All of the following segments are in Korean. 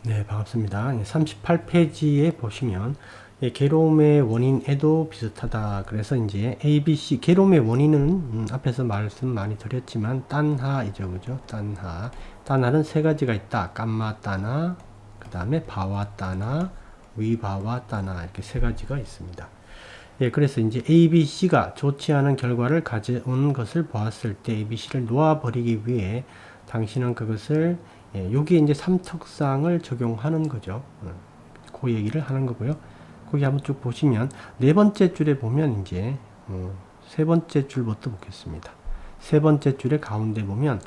네, 반갑습니다. 38페이지에 보시면 괴로움의 원인에도 비슷하다. 그래서 이제 ABC 괴로움의 원인은 앞에서 말씀 많이 드렸지만 딴하이죠, 그죠? 딴하. 딴하는 세 가지가 있다. 깜마 따나, 그 다음에 바와 따나, 위바와 따나 이렇게 세 가지가 있습니다. 예, 그래서 이제 ABC가 좋지 않은 결과를 가져온 것을 보았을 때 ABC를 놓아버리기 위해 당신은 그것을 여기에 이제 삼특상을 적용하는 거죠. 그 얘기를 하는 거고요. 거기 한번 쭉 보시면 네 번째 줄에 보면 이제 세 번째 줄부터 보겠습니다. 세 번째 줄의 가운데 보면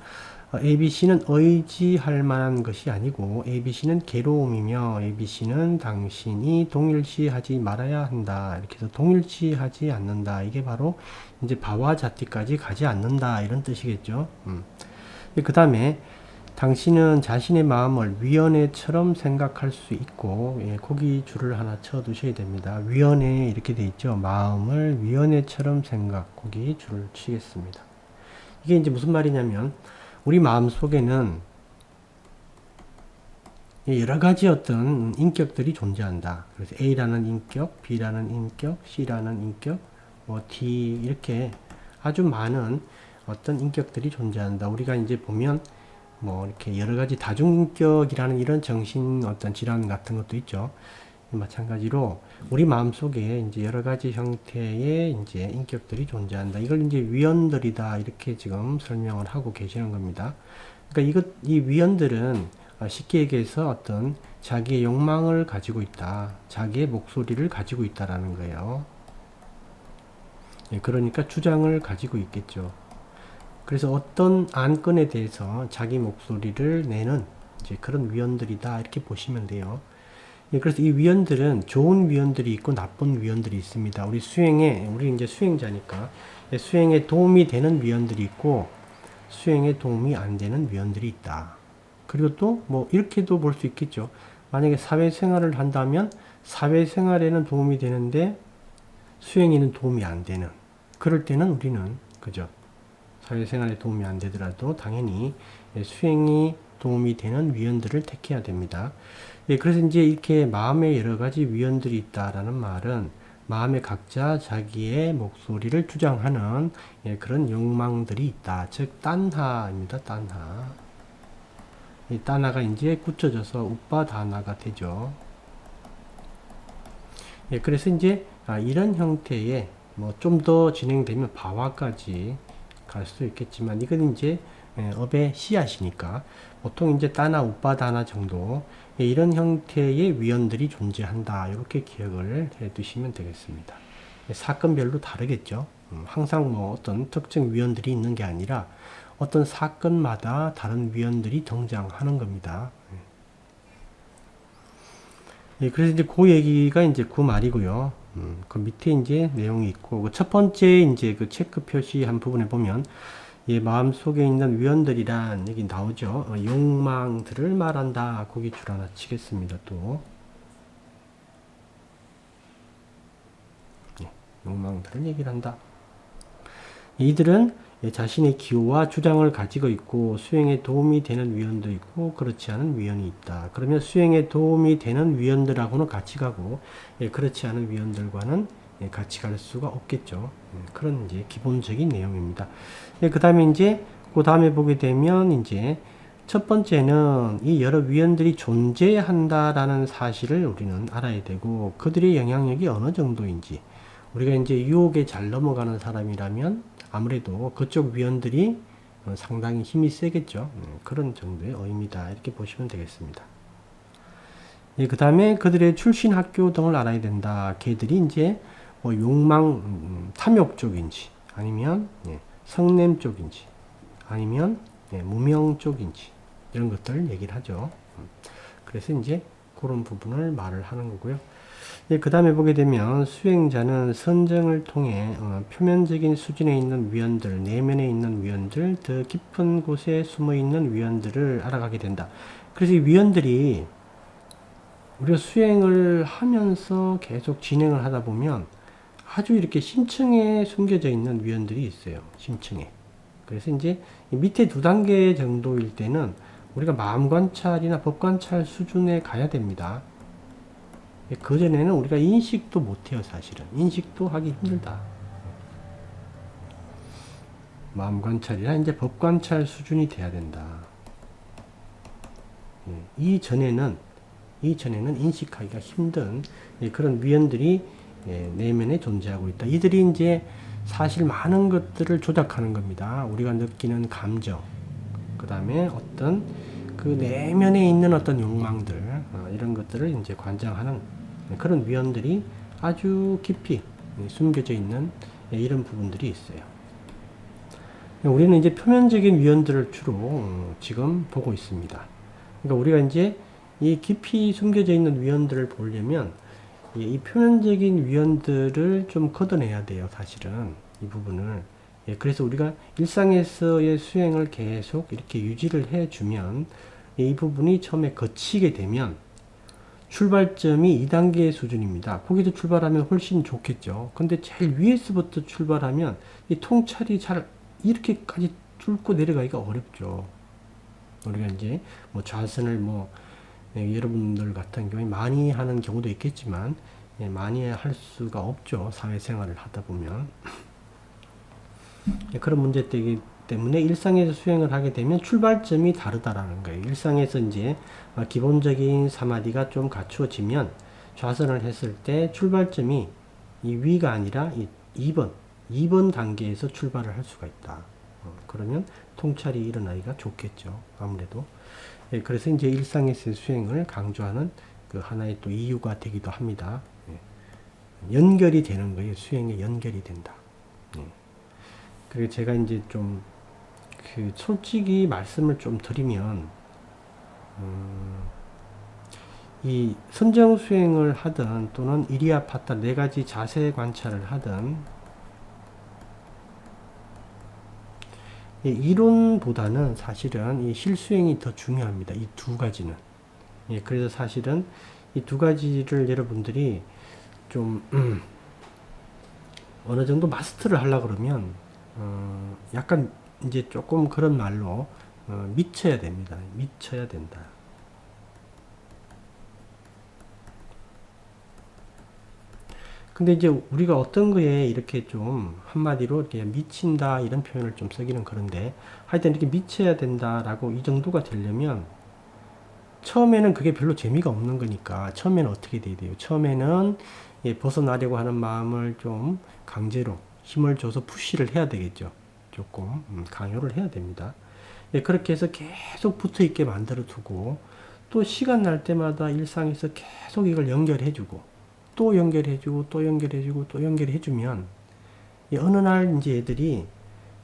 ABC는 의지할 만한 것이 아니고 ABC는 괴로움이며 ABC는 당신이 동일시하지 말아야 한다. 이렇게 해서 동일시하지 않는다. 이게 바로 이제 바와 자티까지 가지 않는다. 이런 뜻이겠죠. 그 다음에 당신은 자신의 마음을 위원회처럼 생각할 수 있고, 예, 거기 줄을 하나 쳐 두셔야 됩니다. 위원회 이렇게 돼 있죠. 마음을 위원회처럼 생각, 거기 줄을 치겠습니다. 이게 이제 무슨 말이냐면 우리 마음 속에는 여러 가지 어떤 인격들이 존재한다. 그래서 A라는 인격, B라는 인격, C라는 인격, 뭐 D 이렇게 아주 많은 어떤 인격들이 존재한다. 우리가 이제 보면 뭐 이렇게 여러 가지 다중인격이라는 이런 정신 어떤 질환 같은 것도 있죠. 마찬가지로 우리 마음속에 이제 여러 가지 형태의 이제 인격들이 존재한다. 이걸 이제 위원들이다 이렇게 지금 설명을 하고 계시는 겁니다. 그러니까 이 위원들은 쉽게 얘기해서 어떤 자기의 욕망을 가지고 있다. 자기의 목소리를 가지고 있다라는 거예요. 예, 그러니까 주장을 가지고 있겠죠. 그래서 어떤 안건에 대해서 자기 목소리를 내는 이제 그런 위원들이다 이렇게 보시면 돼요. 예, 그래서 이 위원들은 좋은 위원들이 있고 나쁜 위원들이 있습니다. 우리 이제 수행자니까 예, 수행에 도움이 되는 위원들이 있고 수행에 도움이 안 되는 위원들이 있다. 그리고 또 뭐 이렇게도 볼 수 있겠죠. 만약에 사회생활을 한다면 사회생활에는 도움이 되는데 수행에는 도움이 안 되는 그럴 때는 우리는 그죠. 사회생활에 도움이 안 되더라도 당연히 수행이 도움이 되는 위원들을 택해야 됩니다. 예, 그래서 이제 이렇게 마음에 여러 가지 위원들이 있다라는 말은 마음에 각자 자기의 목소리를 주장하는 예, 그런 욕망들이 있다. 즉 딴하입니다. 딴하. 이 딴하가 이제 굳혀져서 우빠다나가 되죠. 예, 그래서 이제 이런 형태의 뭐 좀 더 진행되면 바와까지 갈 수도 있겠지만 이건 이제 업의 씨앗이니까 보통 이제 따나 우빠다나 정도 이런 형태의 위원들이 존재한다 이렇게 기억을 해 두시면 되겠습니다. 사건별로 다르겠죠. 항상 뭐 어떤 특정 위원들이 있는 게 아니라 어떤 사건마다 다른 위원들이 등장하는 겁니다. 예, 그래서 이제 그 얘기가 이제 그 말이고요. 그 밑에 이제 내용이 있고, 그 첫 번째 이제 그 체크 표시한 부분에 보면, 예, 마음 속에 있는 위원들이란 얘기 나오죠. 욕망들을 말한다. 거기 줄 하나 치겠습니다. 또. 예, 욕망들을 얘기를 한다. 이들은 자신의 기호와 주장을 가지고 있고 수행에 도움이 되는 위원도 있고 그렇지 않은 위원이 있다. 그러면 수행에 도움이 되는 위원들하고는 같이 가고 그렇지 않은 위원들과는 같이 갈 수가 없겠죠. 그런 이제 기본적인 내용입니다. 그 다음에 이제 그 다음에 보게 되면 이제 첫 번째는 이 여러 위원들이 존재한다라는 사실을 우리는 알아야 되고 그들의 영향력이 어느 정도인지 우리가 이제 유혹에 잘 넘어가는 사람이라면 아무래도 그쪽 위원들이 상당히 힘이 세겠죠. 그런 정도의 의미다. 이렇게 보시면 되겠습니다. 예, 그 다음에 그들의 출신 학교 등을 알아야 된다. 걔들이 이제 뭐 욕망, 탐욕 쪽인지, 아니면 성냄 쪽인지, 아니면 무명 쪽인지, 이런 것들을 얘기를 하죠. 그래서 이제 그런 부분을 말을 하는 거고요. 그 다음에 보게 되면 수행자는 선정을 통해 표면적인 수준에 있는 위원들, 내면에 있는 위원들, 더 깊은 곳에 숨어 있는 위원들을 알아가게 된다. 그래서 이 위원들이 우리가 수행을 하면서 계속 진행을 하다 보면 아주 이렇게 심층에 숨겨져 있는 위원들이 있어요. 심층에. 그래서 이제 밑에 두 단계 정도일 때는 우리가 마음 관찰이나 법 관찰 수준에 가야 됩니다. 그전에는 우리가 인식도 못해요, 사실은. 인식도 하기 힘들다. 마음 관찰이나 이제 법 관찰 수준이 돼야 된다. 이전에는 인식하기가 힘든 그런 위원들이 내면에 존재하고 있다. 이들이 이제 사실 많은 것들을 조작하는 겁니다. 우리가 느끼는 감정, 그 다음에 어떤 그 내면에 있는 어떤 욕망들, 이런 것들을 이제 관장하는 그런 위원들이 아주 깊이 숨겨져 있는 이런 부분들이 있어요. 우리는 이제 표면적인 위원들을 주로 지금 보고 있습니다. 그러니까 우리가 이제 이 깊이 숨겨져 있는 위원들을 보려면 이 표면적인 위원들을 좀 걷어내야 돼요, 사실은. 이 부분을. 그래서 우리가 일상에서의 수행을 계속 이렇게 유지를 해주면 이 부분이 처음에 거치게 되면 출발점이 2단계 수준입니다. 거기서 출발하면 훨씬 좋겠죠. 근데 제일 위에서부터 출발하면 이 통찰이 잘 이렇게까지 뚫고 내려가기가 어렵죠. 우리가 이제 뭐 좌선을 여러분들 같은 경우에 많이 하는 경우도 있겠지만 많이 할 수가 없죠. 사회생활을 하다 보면. 그런 문제 때문에 일상에서 수행을 하게 되면 출발점이 다르다라는 거예요. 일상에서 이제 기본적인 사마디가 좀 갖추어지면 좌선을 했을 때 출발점이 이 위가 아니라 이 2번 단계에서 출발을 할 수가 있다. 그러면 통찰이 일어나기가 좋겠죠. 아무래도. 그래서 이제 일상에서의 수행을 강조하는 그 하나의 또 이유가 되기도 합니다. 연결이 되는 거예요. 수행에 연결이 된다. 그리고 제가 이제 좀 솔직히 말씀을 좀 드리면 이 선정 수행을 하든 또는 이리야파타 4가지 자세 관찰을 하든 이론보다는 사실은 이 실수행이 더 중요합니다. 이 2가지는. 그래서 사실은 이 2가지를 여러분들이 좀 어느 정도 마스터를 하려고 그러면 약간 이제 조금 그런 말로 미쳐야 됩니다. 미쳐야 된다. 근데 이제 우리가 어떤 거에 이렇게 좀 한마디로 이렇게 미친다 이런 표현을 좀 쓰기는 그런데 하여튼 이렇게 미쳐야 된다라고 이 정도가 되려면 처음에는 그게 별로 재미가 없는 거니까 처음에는 어떻게 돼야 돼요? 처음에는 벗어나려고 하는 마음을 좀 강제로 힘을 줘서 푸시를 해야 되겠죠. 조금 강요를 해야 됩니다. 그렇게 해서 계속 붙어 있게 만들어 두고 또 시간 날 때마다 일상에서 계속 이걸 연결해 주고 또 연결해 주고 또 연결해 주고 또 연결해 주면 어느 날 이제 애들이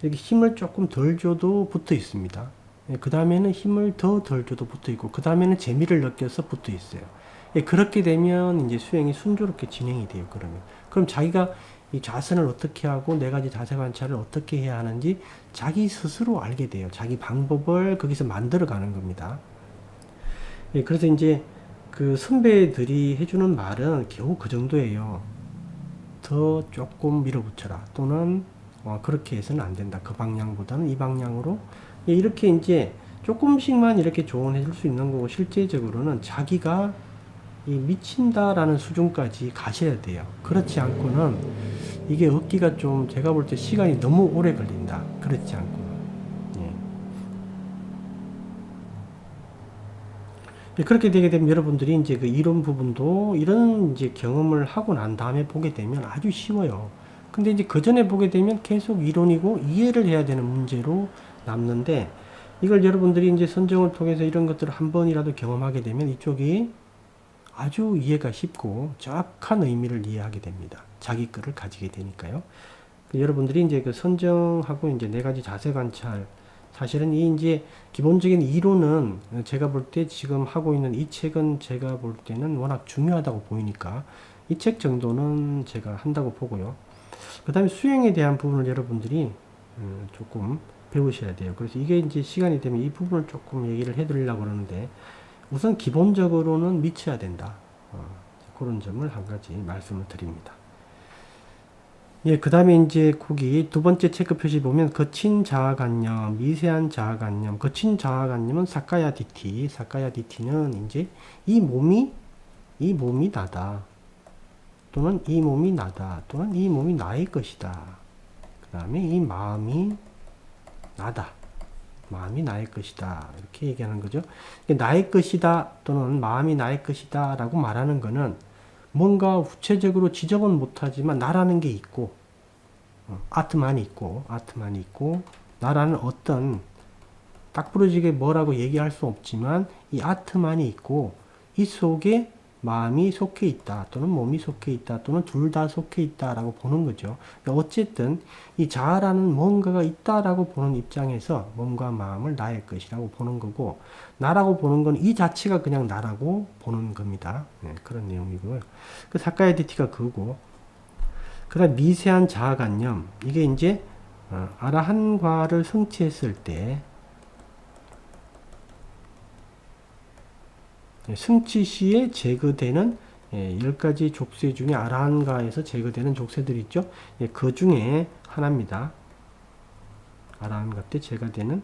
이렇게 힘을 조금 덜 줘도 붙어 있습니다. 그 다음에는 힘을 더 덜 줘도 붙어 있고 그 다음에는 재미를 느껴서 붙어 있어요. 그렇게 되면 이제 수행이 순조롭게 진행이 돼요. 그럼 자기가 이 좌선을 어떻게 하고 4가지 자세 관찰을 어떻게 해야 하는지 자기 스스로 알게 돼요. 자기 방법을 거기서 만들어 가는 겁니다. 그래서 이제 그 선배들이 해주는 말은 겨우 그 정도예요. 더 조금 밀어붙여라. 또는 그렇게 해서는 안 된다. 그 방향보다는 이 방향으로. 이렇게 이제 조금씩만 이렇게 조언해 줄 수 있는 거고 실제적으로는 자기가 이 미친다라는 수준까지 가셔야 돼요. 그렇지 않고는 이게 얻기가 좀 제가 볼 때 시간이 너무 오래 걸린다. 그렇지 않고는. 그렇게 되게 되면 여러분들이 이제 그 이론 부분도 이런 이제 경험을 하고 난 다음에 보게 되면 아주 쉬워요. 근데 이제 그 전에 보게 되면 계속 이론이고 이해를 해야 되는 문제로 남는데 이걸 여러분들이 이제 선정을 통해서 이런 것들을 한 번이라도 경험하게 되면 이쪽이 아주 이해가 쉽고 정확한 의미를 이해하게 됩니다. 자기 거를 가지게 되니까요. 여러분들이 이제 그 선정하고 이제 4가지 자세 관찰 사실은 이 이제 기본적인 이론은 제가 볼 때 지금 하고 있는 이 책은 제가 볼 때는 워낙 중요하다고 보이니까 이 책 정도는 제가 한다고 보고요. 그 다음에 수행에 대한 부분을 여러분들이 조금 배우셔야 돼요. 그래서 이게 이제 시간이 되면 이 부분을 조금 얘기를 해드리려고 그러는데 우선 기본적으로는 미쳐야 된다. 그런 점을 한 가지 말씀을 드립니다. 예, 그 다음에 이제 거기 두 번째 체크 표시 보면 거친 자아관념, 미세한 자아관념. 거친 자아관념은 사카야 디티. 사카야 디티는 이제 이 몸이 나다. 또는 이 몸이 나다. 또는 이 몸이 나의 것이다. 그 다음에 이 마음이 나다. 마음이 나의 것이다. 이렇게 얘기하는 거죠. 나의 것이다 또는 마음이 나의 것이다 라고 말하는 거는 뭔가 구체적으로 지적은 못하지만 나라는 게 있고 아트만이 있고 나라는 어떤 딱 부러지게 뭐라고 얘기할 수 없지만 이 아트만이 있고 이 속에 마음이 속해 있다 또는 몸이 속해 있다 또는 둘 다 속해 있다라고 보는 거죠. 어쨌든 이 자아라는 뭔가가 있다라고 보는 입장에서 몸과 마음을 나의 것이라고 보는 거고 나라고 보는 건 이 자체가 그냥 나라고 보는 겁니다. 네, 그런 내용이고요. 그 사카야 디티가 그거고 그 다음 미세한 자아관념 이게 이제 아라한과를 성취했을 때 승치 시에 제거되는 10가지 족쇄 중에 아라한가에서 제거되는 족쇄들이 있죠. 그 중에 하나입니다. 아라한가 때 제거되는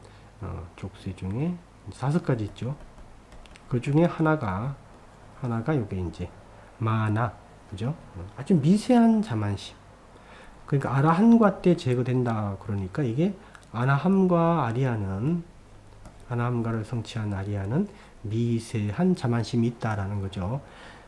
족쇄 중에 5가지 있죠. 그 중에 하나가 요게 이제 마나, 그죠? 아주 미세한 자만심. 그러니까 아라한과 때 제거된다. 그러니까 이게 아나함가를 성취한 아리아는 미세한 자만심이 있다라는 거죠.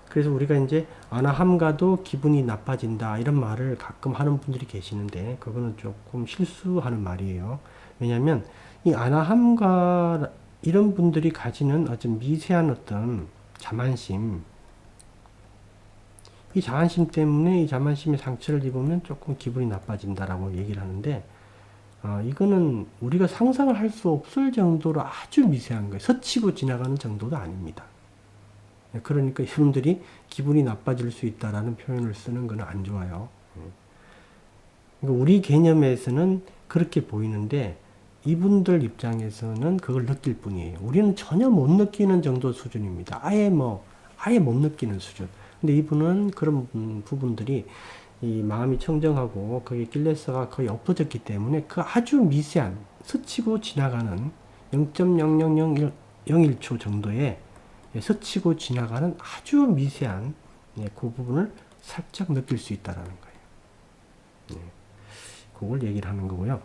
그래서 우리가 이제 아나함가도 기분이 나빠진다 이런 말을 가끔 하는 분들이 계시는데 그거는 조금 실수하는 말이에요. 왜냐하면 이 아나함가 이런 분들이 가지는 아주 미세한 어떤 자만심 이 자만심 때문에 이 자만심의 상처를 입으면 조금 기분이 나빠진다라고 얘기를 하는데 이거는 우리가 상상을 할 수 없을 정도로 아주 미세한 거예요. 스치고 지나가는 정도도 아닙니다. 그러니까 이분들이 기분이 나빠질 수 있다라는 표현을 쓰는 건 안 좋아요. 그러니까 우리 개념에서는 그렇게 보이는데 이분들 입장에서는 그걸 느낄 뿐이에요. 우리는 전혀 못 느끼는 정도 수준입니다. 아예 못 느끼는 수준. 근데 이분은 그런 부분들이 이 마음이 청정하고 거기에 길레스가 거의 없어졌기 때문에 그 아주 미세한 스치고 지나가는 0.00001초 정도의 스치고 지나가는 아주 미세한 그 부분을 살짝 느낄 수 있다라는 거예요. 그걸 얘기를 하는 거고요.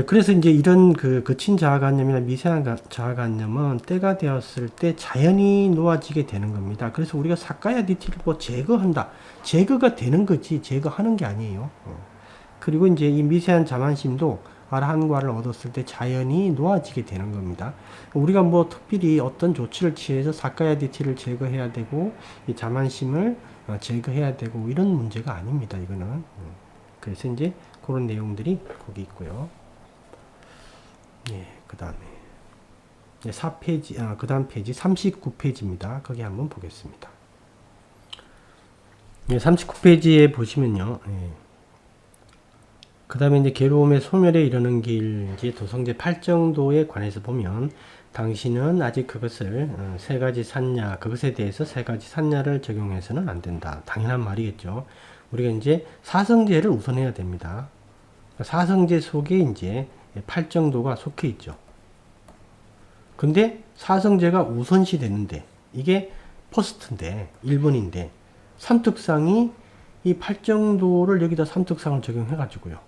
그래서 이제 이런 거친 자아관념이나 미세한 자아관념은 때가 되었을 때 자연히 놓아지게 되는 겁니다. 그래서 우리가 사카야 디티를 제거한다. 제거가 되는 거지, 제거하는 게 아니에요. 그리고 이제 이 미세한 자만심도 아라한과를 얻었을 때 자연히 놓아지게 되는 겁니다. 우리가 특별히 어떤 조치를 취해서 사카야 디티를 제거해야 되고, 이 자만심을 제거해야 되고, 이런 문제가 아닙니다, 이거는. 그래서 이제 그런 내용들이 거기 있고요. 그 다음에 4페이지, 그 다음 페이지 39페이지입니다. 거기 한번 보겠습니다. 39페이지에 보시면요. 그 다음에 이제 괴로움의 소멸에 이르는 길, 이제 도성제 8정도에 관해서 보면, 당신은 아직 그것을 그것에 대해서 3가지 산야를 적용해서는 안 된다. 당연한 말이겠죠. 우리가 이제 사성제를 우선해야 됩니다. 사성제 속에 이제 8정도가 속해 있죠. 근데 사성제가 우선시 되는데 이게 퍼스트인데 1번인데 삼특상이 이 8정도를 여기다 삼특상을 적용해 가지고요.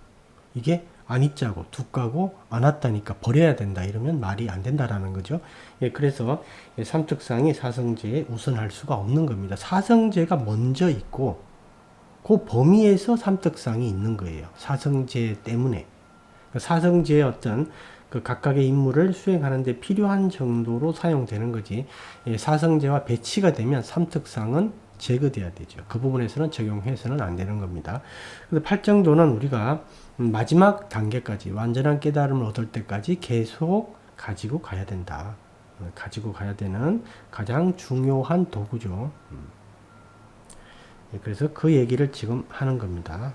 이게 아니짜고 두까고 안 왔다니까 버려야 된다 이러면 말이 안 된다라는 거죠. 그래서 삼특상이 사성제에 우선할 수가 없는 겁니다. 사성제가 먼저 있고 그 범위에서 삼특상이 있는 거예요. 사성제 때문에. 사성제의 어떤 그 각각의 임무를 수행하는데 필요한 정도로 사용되는 거지. 사성제와 배치가 되면 삼특상은 제거돼야 되죠. 그 부분에서는 적용해서는 안 되는 겁니다. 그래서 8정도는 우리가 마지막 단계까지 완전한 깨달음을 얻을 때까지 계속 가지고 가야 된다. 가지고 가야 되는 가장 중요한 도구죠. 그래서 그 얘기를 지금 하는 겁니다.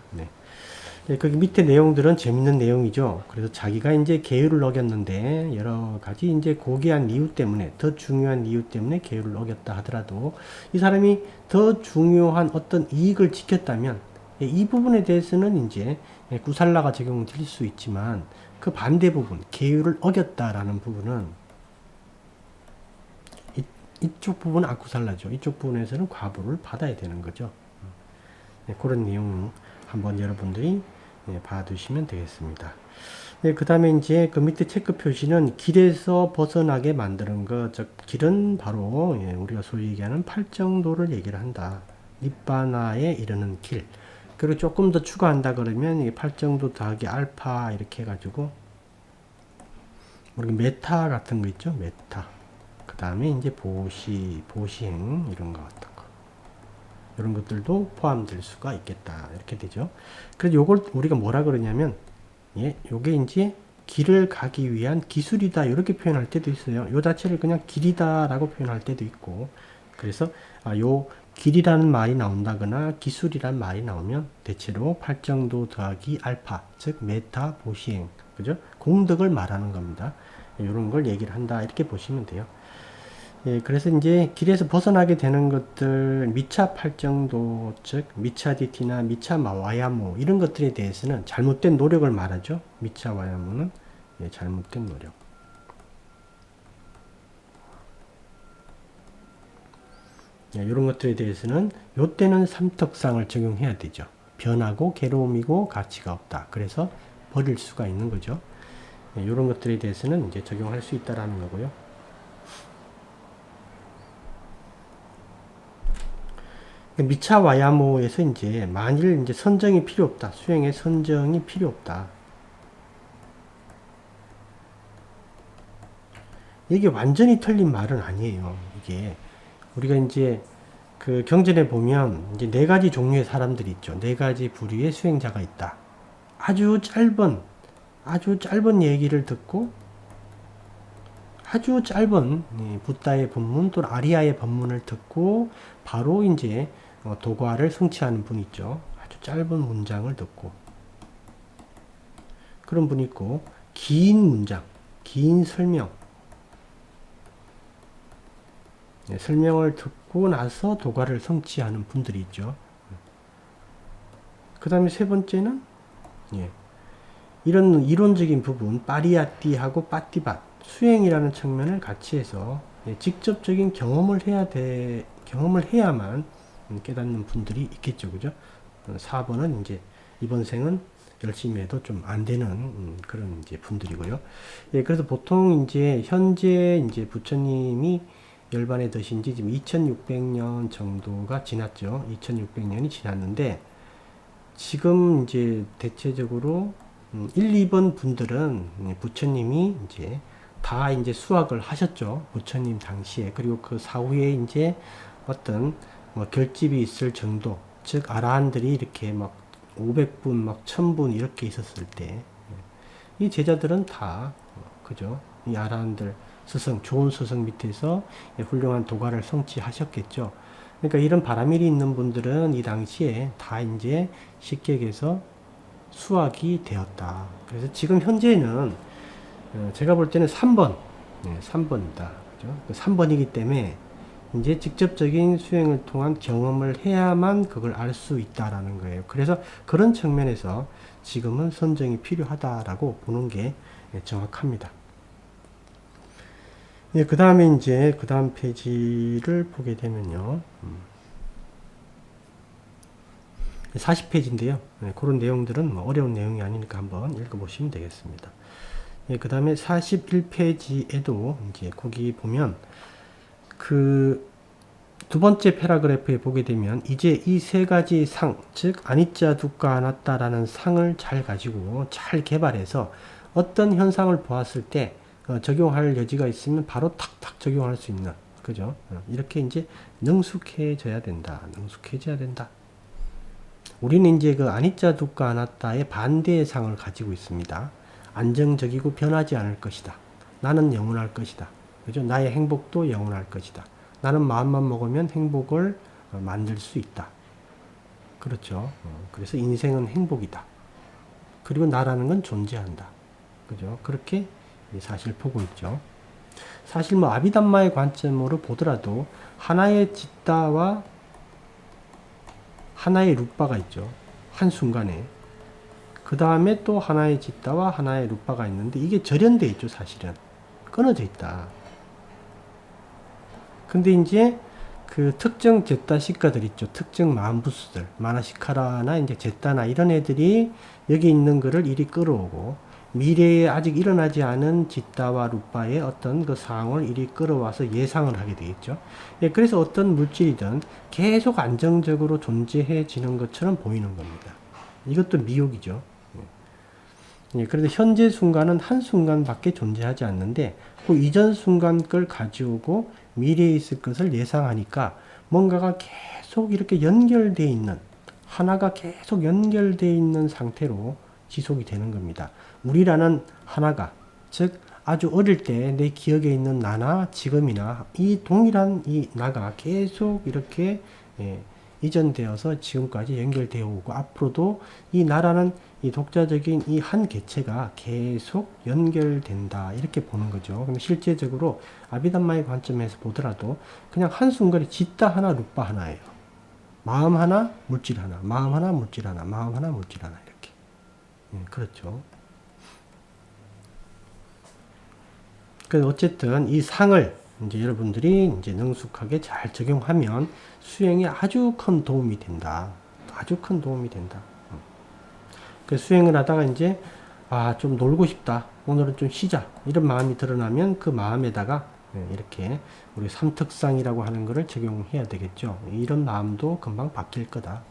거기 밑에 내용들은 재밌는 내용이죠. 그래서 자기가 이제 계율을 어겼는데 여러 가지 이제 고귀한 이유 때문에 더 중요한 이유 때문에 계율을 어겼다 하더라도 이 사람이 더 중요한 어떤 이익을 지켰다면 이 부분에 대해서는 이제 구살라가 적용될 수 있지만 그 반대 부분, 계율을 어겼다라는 부분은 이쪽 부분은 아쿠살라죠. 이쪽 부분에서는 과부를 받아야 되는 거죠. 그런 내용 한번 여러분들이 봐두시면 되겠습니다. 그 다음에 이제 그 밑에 체크 표시는 길에서 벗어나게 만드는 것, 즉 길은 바로 우리가 소위 얘기하는 팔정도를 얘기를 한다. 니바나에 이르는 길. 그리고 조금 더 추가한다 그러면 이 팔정도 더하기 알파 이렇게 해가지고 우리 메타 같은 거 있죠? 메타. 그 다음에 이제 보시행 이런 거 같은 거. 이런 것들도 포함될 수가 있겠다. 이렇게 되죠. 그래서 요걸 우리가 뭐라 그러냐면 요게 이제 길을 가기 위한 기술이다. 이렇게 표현할 때도 있어요. 요 자체를 그냥 길이다 라고 표현할 때도 있고. 그래서 요 길이라는 말이 나온다거나 기술이라는 말이 나오면 대체로 팔정도 더하기 알파, 즉 메타 보시행, 그죠? 공덕을 말하는 겁니다. 이런 걸 얘기를 한다. 이렇게 보시면 돼요. 그래서 이제 길에서 벗어나게 되는 것들, 미차 팔정도, 즉 미차디티나 미차 와야모 이런 것들에 대해서는 잘못된 노력을 말하죠. 미차 와야모는 잘못된 노력. 이런 것들에 대해서는 요때는 삼특상을 적용해야 되죠. 변하고 괴로움이고 가치가 없다. 그래서 버릴 수가 있는 거죠. 이런 것들에 대해서는 이제 적용할 수 있다라는 거고요. 미차 와야모에서 이제 만일 이제 선정이 필요 없다. 수행에 선정이 필요 없다. 이게 완전히 틀린 말은 아니에요. 이게 우리가 이제 그 경전에 보면 이제 네 가지 종류의 사람들이 있죠. 네 가지 부류의 수행자가 있다. 아주 짧은 얘기를 듣고 아주 짧은 붓다의 법문 또는 아리아의 법문을 듣고 바로 이제 도과를 성취하는 분 있죠. 아주 짧은 문장을 듣고 그런 분 있고 긴 문장, 긴 설명 설명을 듣고 나서 도과를 성취하는 분들이 있죠. 그 다음에 세 번째는 이런 이론적인 부분 파리아띠하고 빠띠밭 수행이라는 측면을 같이 해서 직접적인 경험을 해야만 깨닫는 분들이 있겠죠. 그죠? 4번은 이제 이번 생은 열심히 해도 좀 안 되는 그런 이제 분들이고요. 그래서 보통 이제 현재 이제 부처님이 열반에 드신 지 지금 2600년 정도가 지났죠. 2600년이 지났는데 지금 이제 대체적으로 1, 2번 분들은 부처님이 이제 다 이제 수학을 하셨죠. 부처님 당시에. 그리고 그 사후에 이제 어떤 결집이 있을 정도, 즉 아라한들이 이렇게 막 500분, 막 1000분 이렇게 있었을 때 이 제자들은 다 그죠? 이 아라한들 스승, 좋은 스승 밑에서 훌륭한 도가를 성취하셨겠죠. 그러니까 이런 바라밀이 있는 분들은 이 당시에 다 이제 식객에서 수학이 되었다. 그래서 지금 현재는 제가 볼 때는 3번, 3번이다. 그죠? 3번이기 때문에 이제 직접적인 수행을 통한 경험을 해야만 그걸 알 수 있다라는 거예요. 그래서 그런 측면에서 지금은 선정이 필요하다라고 보는 게 정확합니다. 그 다음에 이제 그 다음 페이지를 보게 되면요. 40페이지인데요. 그런 내용들은 어려운 내용이 아니니까 한번 읽어보시면 되겠습니다. 그 다음에 41페이지에도 이제 거기 보면 그 두 번째 패러그래프에 보게 되면 이제 이 세 가지 상, 즉 아니짜 두까 아나따라는 상을 잘 가지고 잘 개발해서 어떤 현상을 보았을 때 적용할 여지가 있으면 바로 탁탁 적용할 수 있는, 그죠? 이렇게 이제 능숙해져야 된다. 능숙해져야 된다. 우리는 이제 그 아니짜 두까 아나따의 반대의 상을 가지고 있습니다. 안정적이고 변하지 않을 것이다. 나는 영원할 것이다. 그죠? 나의 행복도 영원할 것이다. 나는 마음만 먹으면 행복을 만들 수 있다. 그렇죠? 그래서 인생은 행복이다. 그리고 나라는 건 존재한다. 그죠? 그렇게 사실 보고 있죠. 사실 뭐 아비담마의 관점으로 보더라도 하나의 짓다와 하나의 룩바가 있죠. 한순간에. 그 다음에 또 하나의 짓다와 하나의 루파가 있는데 이게 절연돼 있죠. 사실은 끊어져 있다. 근데 이제 그 특정 제타 시가들 있죠. 특정 마음부수들, 마나시카라나 이제 제타나 이런 애들이 여기 있는 거를 이리 끌어오고, 미래에 아직 일어나지 않은 지타와 루파의 어떤 그 상황을 이리 끌어와서 예상을 하게 되겠죠. 예, 그래서 어떤 물질이든 계속 안정적으로 존재해지는 것처럼 보이는 겁니다. 이것도 미혹이죠. 예, 그래서 현재 순간은 한 순간밖에 존재하지 않는데 그 이전 순간 걸 가져오고 미래에 있을 것을 예상하니까 뭔가가 계속 이렇게 연결되어 있는, 하나가 계속 연결되어 있는 상태로 지속이 되는 겁니다. 우리라는 하나가, 즉 아주 어릴 때 내 기억에 있는 나나 지금이나 이 동일한 이 나가 계속 이렇게 이전되어서 지금까지 연결되어 오고, 앞으로도 이 나라는 이 독자적인 이 한 개체가 계속 연결된다, 이렇게 보는 거죠. 근데 실제적으로 아비담마의 관점에서 보더라도 그냥 한순간에 짓다 하나 루파 하나예요. 마음 하나 물질 하나, 마음 하나 물질 하나, 마음 하나 물질 하나, 이렇게. 그렇죠. 그래서 어쨌든 이 상을 이제 여러분들이 이제 능숙하게 잘 적용하면 수행에 아주 큰 도움이 된다. 아주 큰 도움이 된다. 그 수행을 하다가 이제 좀 놀고 싶다. 오늘은 좀 쉬자. 이런 마음이 드러나면 그 마음에다가 이렇게 우리 삼특상이라고 하는 것을 적용해야 되겠죠. 이런 마음도 금방 바뀔 거다.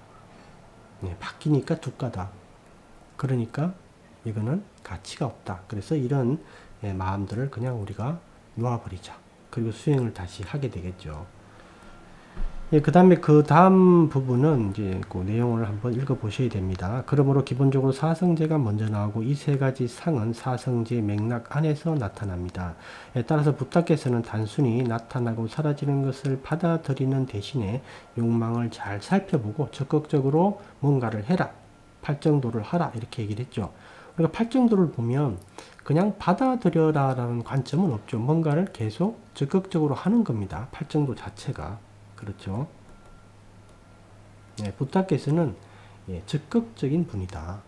바뀌니까 두가다. 그러니까 이거는 가치가 없다. 그래서 이런 마음들을 그냥 우리가 놓아버리자. 그리고 수행을 다시 하게 되겠죠. 그 다음에 그 다음 부분은 이제 그 내용을 한번 읽어 보셔야 됩니다. 그러므로 기본적으로 사성제가 먼저 나오고 이 세 가지 상은 사성제 맥락 안에서 나타납니다. 따라서 부타께서는 단순히 나타나고 사라지는 것을 받아들이는 대신에 욕망을 잘 살펴보고 적극적으로 뭔가를 해라. 팔정도를 하라. 이렇게 얘기를 했죠. 우리가 팔정도를 보면 그냥 받아들여라 라는 관점은 없죠. 뭔가를 계속 적극적으로 하는 겁니다. 팔정도 자체가. 그렇죠. 부타께서는 적극적인 분이다.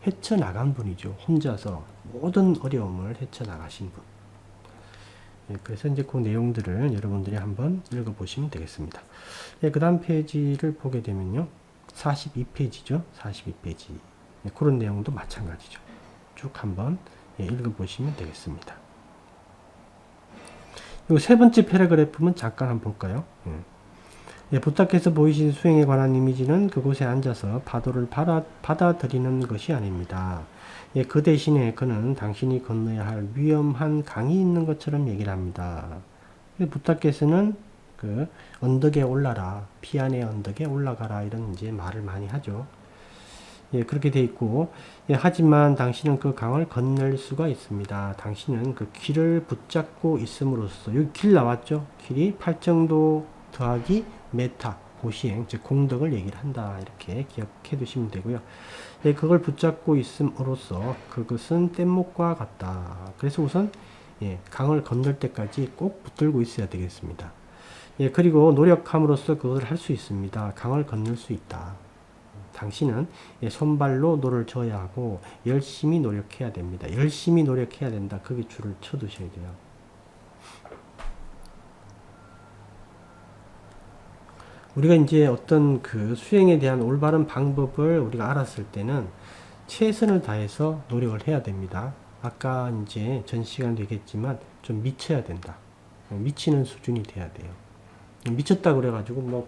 헤쳐나간 분이죠. 혼자서 모든 어려움을 헤쳐나가신 분. 그래서 이제 그 내용들을 여러분들이 한번 읽어보시면 되겠습니다. 그 다음 페이지를 보게 되면요. 42페이지죠. 42페이지. 그런 내용도 마찬가지죠. 쭉 한번 읽어보시면 되겠습니다. 이 세 번째 패러그래프는 잠깐 한번 볼까요? 부탁해서 보이신 수행에 관한 이미지는 그곳에 앉아서 파도를 받아들이는 것이 아닙니다. 그 대신에 그는 당신이 건너야 할 위험한 강이 있는 것처럼 얘기를 합니다. 부탁께서는 그 언덕에 올라라, 피안의 언덕에 올라가라, 이런 이제 말을 많이 하죠. 그렇게 돼 있고, 하지만 당신은 그 강을 건널 수가 있습니다. 당신은 그 길을 붙잡고 있음으로써, 여기 길 나왔죠? 길이 팔정도 더하기 메타, 고시행, 즉 공덕을 얘기를 한다. 이렇게 기억해 두시면 되고요. 그걸 붙잡고 있음으로써 그것은 뗏목과 같다. 그래서 우선 강을 건널 때까지 꼭 붙들고 있어야 되겠습니다. 그리고 노력함으로써 그것을 할 수 있습니다. 강을 건널 수 있다. 당신은 손발로 노를 져야 하고 열심히 노력해야 됩니다. 열심히 노력해야 된다. 거기 줄을 쳐두셔야 돼요. 우리가 이제 어떤 그 수행에 대한 올바른 방법을 우리가 알았을 때는 최선을 다해서 노력을 해야 됩니다. 아까 이제 전 시간 되겠지만 좀 미쳐야 된다. 미치는 수준이 돼야 돼요. 미쳤다 그래가지고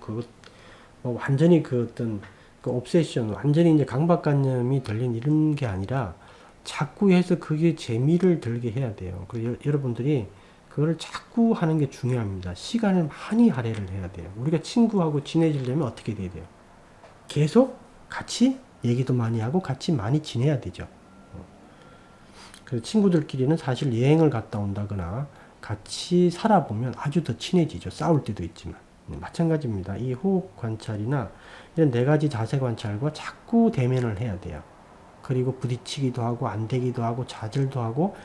완전히 그 어떤 그 옵세션, 완전히 이제 강박관념이 들린 이런 게 아니라 자꾸 해서 그게 재미를 들게 해야 돼요. 그리고 여러분들이 그걸 자꾸 하는 게 중요합니다. 시간을 많이 할애를 해야 돼요. 우리가 친구하고 친해지려면 어떻게 돼야 돼요? 계속 같이 얘기도 많이 하고 같이 많이 지내야 되죠. 그래서 친구들끼리는 사실 여행을 갔다 온다거나 같이 살아보면 아주 더 친해지죠. 싸울 때도 있지만. 마찬가지입니다. 이 호흡 관찰이나 이런 네 가지 자세 관찰과 자꾸 대면을 해야 돼요. 그리고 부딪히기도 하고 안 되기도 하고 좌절도 하고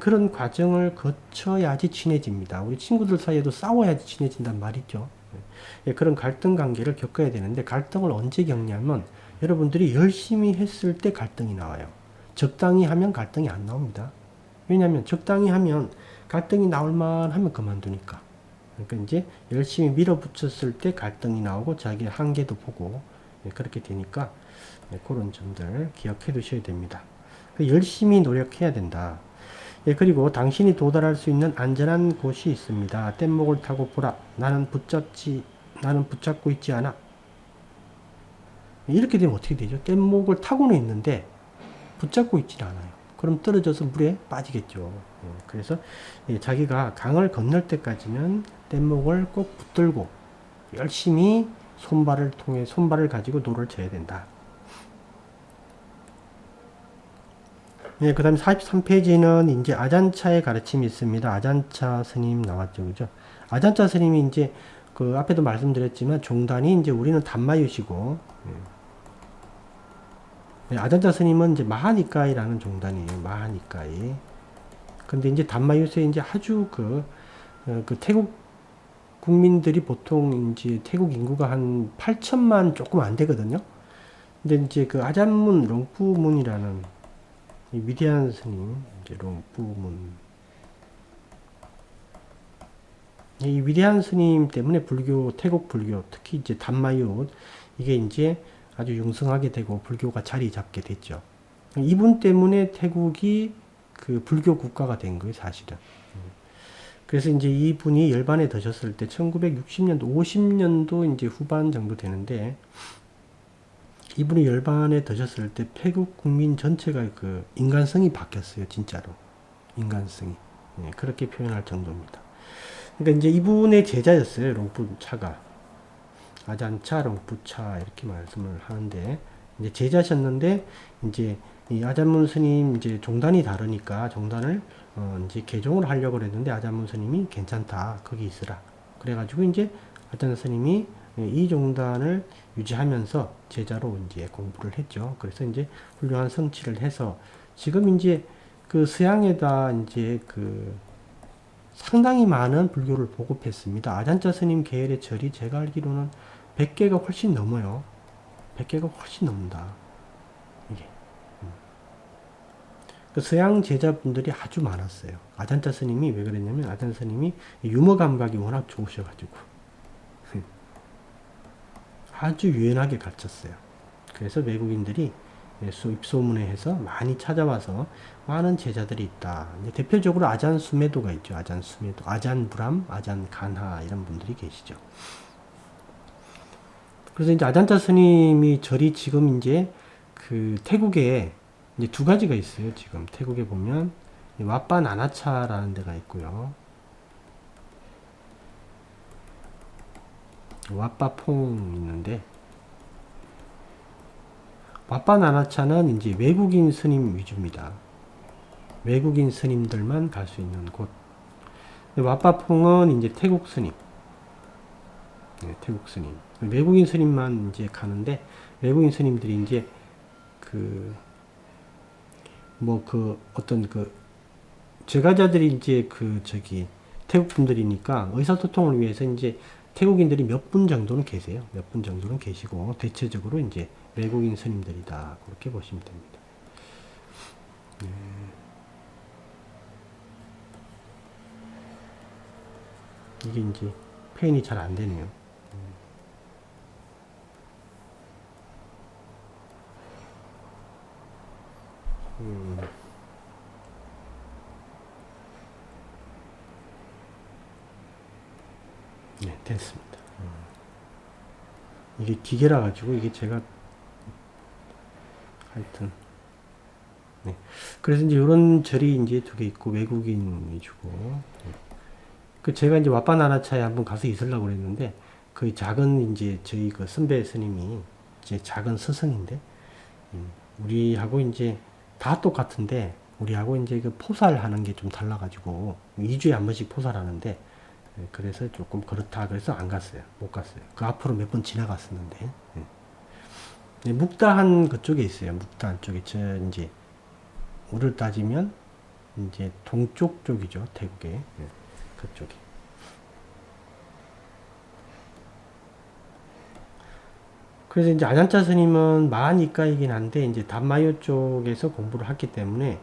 그런 과정을 거쳐야지 친해집니다. 우리 친구들 사이에도 싸워야지 친해진단 말이죠. 그런 갈등 관계를 겪어야 되는데 갈등을 언제 겪냐면 여러분들이 열심히 했을 때 갈등이 나와요. 적당히 하면 갈등이 안 나옵니다. 왜냐하면 적당히 하면 갈등이 나올만 하면 그만두니까. 그러니까 이제 열심히 밀어붙였을 때 갈등이 나오고 자기의 한계도 보고 그렇게 되니까 그런 점들 기억해 두셔야 됩니다. 열심히 노력해야 된다. 그리고 당신이 도달할 수 있는 안전한 곳이 있습니다. 뗏목을 타고 보라. 나는 붙잡고 있지 않아. 이렇게 되면 어떻게 되죠? 뗏목을 타고는 있는데 붙잡고 있지 않아요. 그럼 떨어져서 물에 빠지겠죠. 그래서 자기가 강을 건널 때까지는 뗏목을 꼭 붙들고 열심히 손발을 가지고 노를 져야 된다. 그 다음에 43페이지는 이제 아잔차의 가르침이 있습니다. 아잔차 스님 나왔죠. 그죠? 아잔차 스님이 이제 그 앞에도 말씀드렸지만 종단이 이제 우리는 단마유시고, 아잔차 스님은 이제 마하니까이라는 종단이에요. 마하니까이. 근데 이제 단마유세 이제 아주 그 태국 국민들이 보통 이제 태국 인구가 한 8천만 조금 안 되거든요. 근데 이제 그 아잔문 롱푸문이라는 이 위대한 스님, 이제 롱푸문. 이 위대한 스님 때문에 태국 불교, 특히 이제 단마유, 이게 이제 아주 융성하게 되고 불교가 자리 잡게 됐죠. 이분 때문에 태국이 그 불교 국가가 된 거예요, 사실은. 그래서 이제 이분이 열반에 드셨을 때 1960년도, 50년도 이제 후반 정도 되는데, 이분이 열반에 드셨을 때 태국 국민 전체가 그 인간성이 바뀌었어요, 진짜로. 인간성이. 그렇게 표현할 정도입니다. 그러니까 이제 이분의 제자였어요, 롱푸차가. 아잔차, 롱푸차, 이렇게 말씀을 하는데, 이제 제자셨는데, 이제 이 아잔문 스님 이제 종단이 다르니까 종단을 이제 개종을 하려고 그랬는데 아잔문 스님이 괜찮다, 거기 있으라. 그래가지고 이제 아잔 스님이 이 종단을 유지하면서 제자로 이제 공부를 했죠. 그래서 이제 훌륭한 성취를 해서 지금 이제 그 서양에다 이제 그 상당히 많은 불교를 보급했습니다. 아잔차 스님 계열의 절이 제가 알기로는 100개가 훨씬 넘어요. 100개가 훨씬 넘는다. 이게. 그 서양 제자분들이 아주 많았어요. 아잔차 스님이 왜 그랬냐면 아잔차 스님이 유머 감각이 워낙 좋으셔가지고 아주 유연하게 가르쳤어요. 그래서 외국인들이 입소문에 해서 많이 찾아와서 많은 제자들이 있다. 대표적으로 아잔 수메도가 있죠. 아잔 수메도, 아잔 부람, 아잔 간하 이런 분들이 계시죠. 그래서 이제 아잔차 스님이 절이 지금 이제 그 태국에 이제 두 가지가 있어요. 지금 태국에 보면 왓바 나나차라는 데가 있고요. 왓바퐁 있는데 왓바 나나차는 이제 외국인 스님 위주입니다. 외국인 스님들만 갈 수 있는 곳. 왓바퐁은 이제 태국 스님. 태국 스님. 외국인 스님만 이제 가는데 외국인 스님들이 이제 어떤 제가자들이 이제 태국 분들이니까 의사소통을 위해서 이제 태국인들이 몇 분 정도는 계세요. 몇 분 정도는 계시고 대체적으로 이제 외국인 스님들이다. 그렇게 보시면 됩니다. 이게 이제 표현이 잘 안 되네요. 네, 됐습니다. 이게 기계라 가지고 이게 제가 하여튼 그래서 이제 이런 절이 이제 두 개 있고 외국인 위주고 제가 이제 왓바나나차에 한번 가서 있으려고 그랬는데 그 작은 이제 저희 그 선배 스님이 이제 작은 스승인데 우리하고 이제 다 똑같은데 우리하고 이제 그 포살하는 게 좀 달라가지고 2주에 한 번씩 포살하는데 그래서 조금 그렇다 그래서 안 갔어요. 못 갔어요. 그 앞으로 몇 번 지나갔었는데 묵다한 그쪽에 있어요. 묵다한 쪽에 이제 우리를 따지면 이제 동쪽 쪽이죠. 태국에 그쪽에. 그래서 이제 아잔짜 스님은 마니까이긴 한데 이제 단마요 쪽에서 공부를 했기 때문에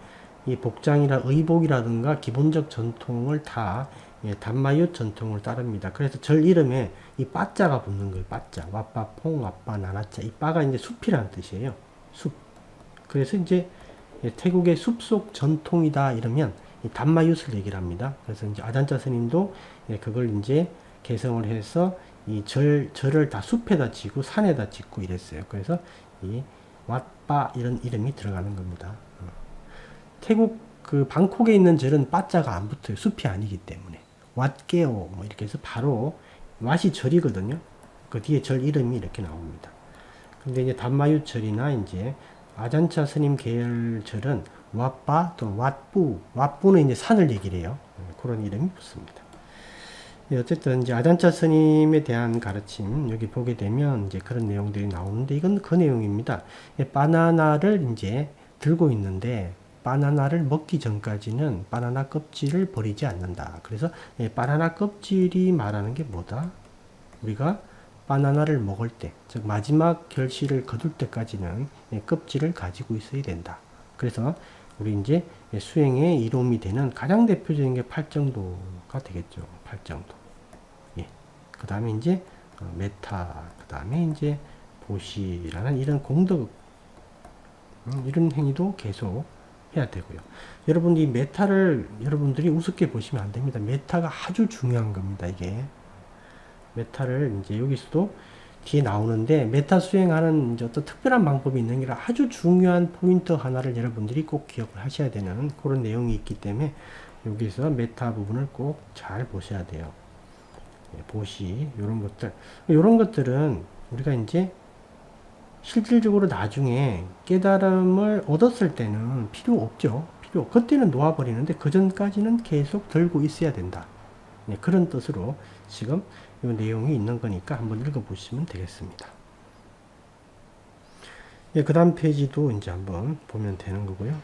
이 복장이나 의복이라든가 기본적 전통을 다 예, 단마요 전통을 따릅니다. 그래서 절 이름에 이 빠자가 붙는 거예요. 빠자, 와빠, 퐁, 와빠, 나나자. 이 빠가 이제 숲이라는 뜻이에요. 숲. 그래서 이제 예, 태국의 숲속 전통이다 이러면 이 단마윷을 얘기를 합니다. 그래서 이제 아잔짜 스님도 예, 그걸 이제 개성을 해서 이 절을 다 숲에다 지고 산에다 짓고 이랬어요. 그래서 이 왓바 이런 이름이 들어가는 겁니다. 태국 그 방콕에 있는 절은 빠자가 안 붙어요. 숲이 아니기 때문에. 왓게오 뭐 이렇게 해서 바로 왓이 절이거든요. 그 뒤에 절 이름이 이렇게 나옵니다. 근데 이제 단마유 절이나 이제 아잔차 스님 계열 절은 왓바 또는 왓부, 왓부는 이제 산을 얘기를 해요. 그런 이름이 붙습니다. 어쨌든 이제 아잔차 스님에 대한 가르침 여기 보게 되면 이제 그런 내용들이 나오는데 이건 그 내용입니다. 바나나를 이제 들고 있는데 바나나를 먹기 전까지는 바나나 껍질을 버리지 않는다. 그래서 바나나 껍질이 말하는 게 뭐다? 우리가 바나나를 먹을 때, 즉 마지막 결실을 거둘 때까지는 껍질을 가지고 있어야 된다. 그래서 우리 이제 수행의 이로움이 되는 가장 대표적인 게 팔정도가 되겠죠. 팔정도. 예. 그 다음에 이제 메타, 그 다음에 이제 보시라는 이런 공덕, 이런 행위도 계속 해야 되고요. 여러분 이 메타를 여러분들이 우습게 보시면 안 됩니다. 메타가 아주 중요한 겁니다. 이게 메타를 이제 여기서도 뒤에 나오는데 메타 수행하는 이제 어떤 특별한 방법이 있는 게 아주 중요한 포인트 하나를 여러분들이 꼭 기억을 하셔야 되는 그런 내용이 있기 때문에 여기서 메타 부분을 꼭 잘 보셔야 돼요. 보시 이런 것들은 우리가 이제 실질적으로 나중에 깨달음을 얻었을 때는 필요 없죠. 그때는 놓아버리는데 그 전까지는 계속 들고 있어야 된다. 네, 그런 뜻으로 지금 이 내용이 있는 거니까 한번 읽어보시면 되겠습니다. 예, 그 다음 페이지도 이제 한번 보면 되는 거고요.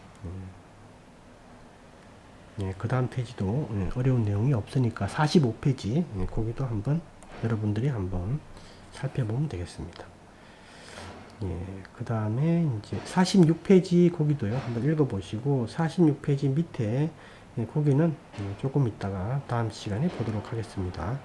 예, 그 다음 페이지도 어려운 내용이 없으니까 45페이지 거기도 한번 여러분들이 한번 살펴보면 되겠습니다. 예, 그 다음에 이제 46페이지 거기도요 한번 읽어보시고 46페이지 밑에 거기는 조금 있다가 다음 시간에 보도록 하겠습니다.